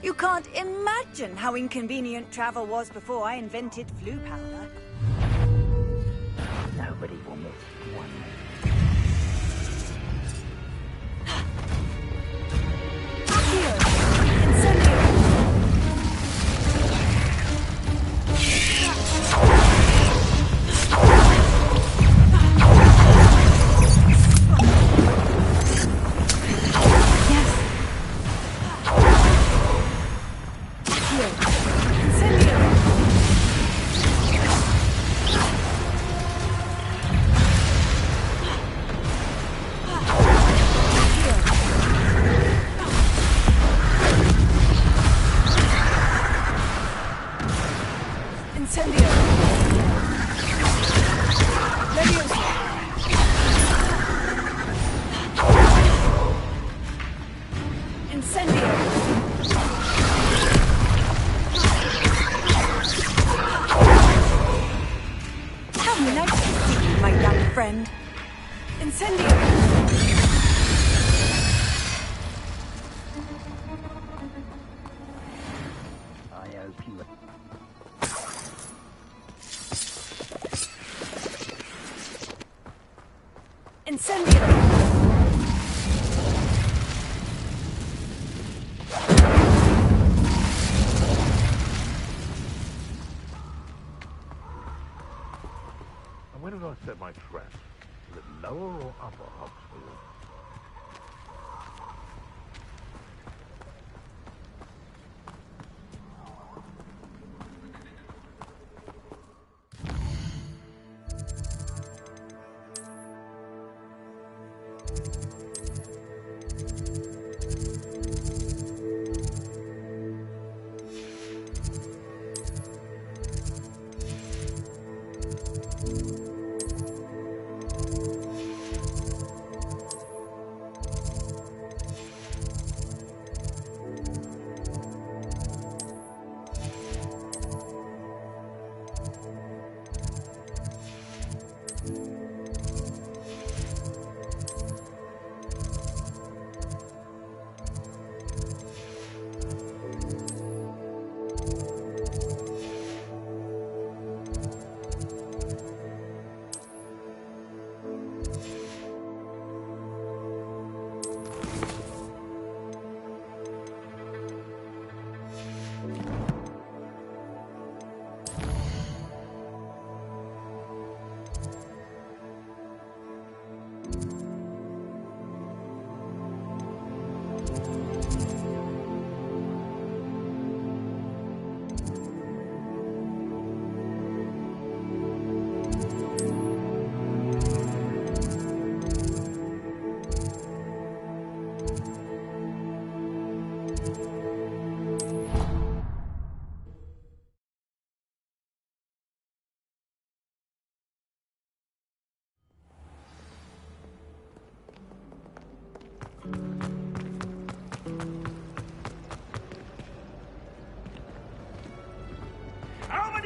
You can't imagine how inconvenient travel was before I invented flu powder. Nobody will miss one. And where did I set my trap? Is it lower or upper Oxford?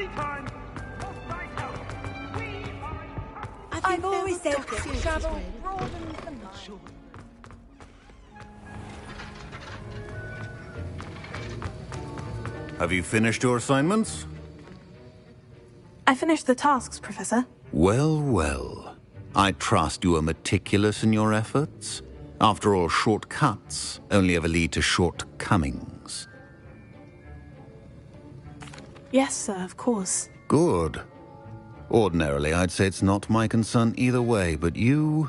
Study time! I've always said that travel broadens the mind. Have you finished your assignments? I finished the tasks, Professor. Well, well. I trust you are meticulous in your efforts. After all, shortcuts only ever lead to shortcomings. Yes, sir, of course. Good. Ordinarily, I'd say it's not my concern either way, but you...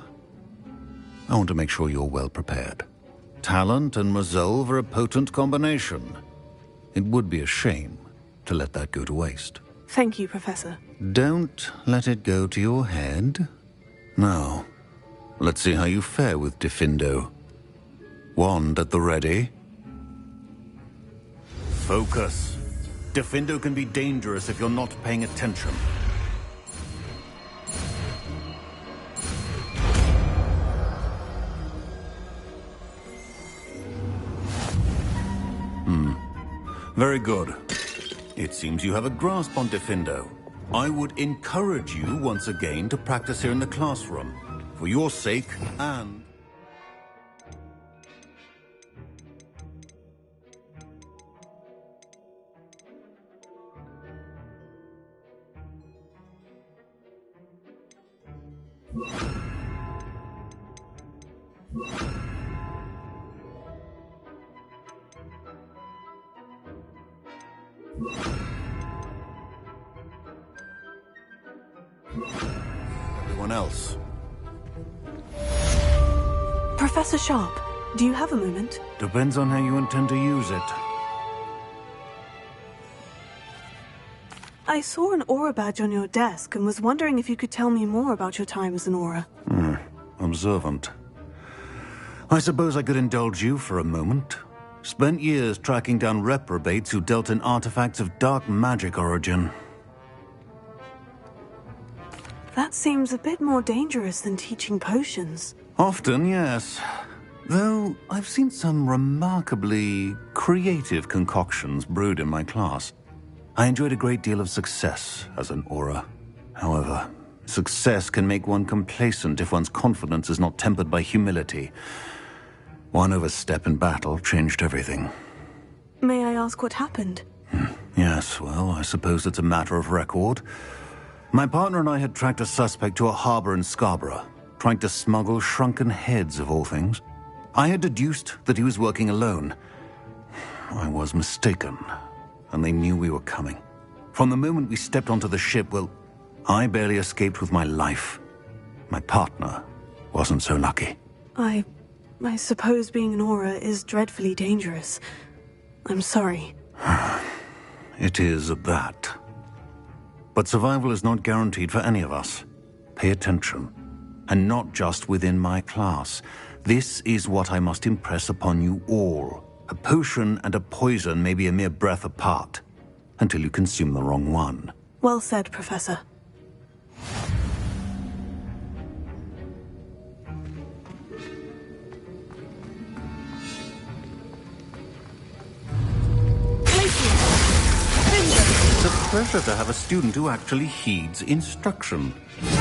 I want to make sure you're well prepared. Talent and resolve are a potent combination. It would be a shame to let that go to waste. Thank you, Professor. Don't let it go to your head. Now, let's see how you fare with Diffindo. Wand at the ready. Focus. Diffindo can be dangerous if you're not paying attention. Very good. It seems you have a grasp on Diffindo. I would encourage you once again to practice here in the classroom. For your sake and... everyone else. Professor Sharp, do you have a moment? Depends on how you intend to use it. I saw an aura badge on your desk and was wondering if you could tell me more about your time as an aura. Observant. I suppose I could indulge you for a moment. Spent years tracking down reprobates who dealt in artifacts of dark magic origin. That seems a bit more dangerous than teaching potions. Often, yes. Though I've seen some remarkably creative concoctions brewed in my class. I enjoyed a great deal of success as an aura. However, success can make one complacent if one's confidence is not tempered by humility. One overstep in battle changed everything. May I ask what happened? Yes, well, I suppose it's a matter of record. My partner and I had tracked a suspect to a harbor in Scarborough, trying to smuggle shrunken heads of all things. I had deduced that he was working alone. I was mistaken, and they knew we were coming. From the moment we stepped onto the ship, well, I barely escaped with my life. My partner wasn't so lucky. I suppose being an aura is dreadfully dangerous. I'm sorry. It is at that. But survival is not guaranteed for any of us. Pay attention. And not just within my class. This is what I must impress upon you all. A potion and a poison may be a mere breath apart, until you consume the wrong one. Well said, Professor. It's a pleasure to have a student who actually heeds instruction. As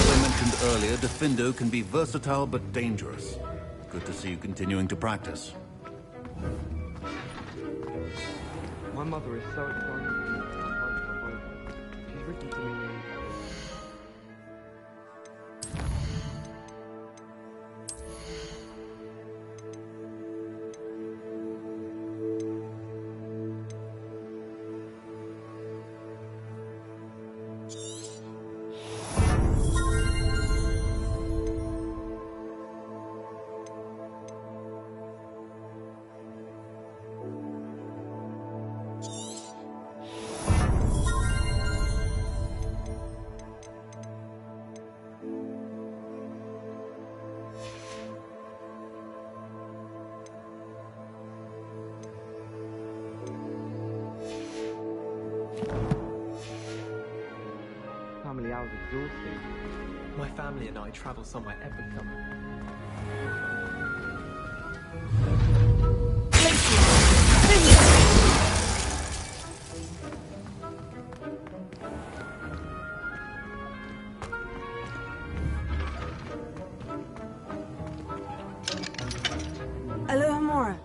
I mentioned earlier, Diffindo can be versatile but dangerous. Good to see you continuing to practice. My mother is so excited. She's written to me. Family hours exhausting. My family and I travel somewhere every summer. Alohomora.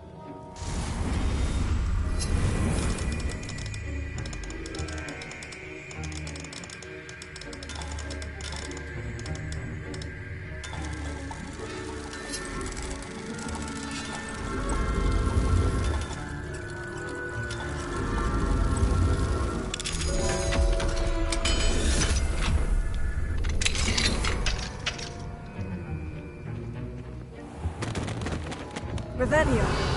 Revelio.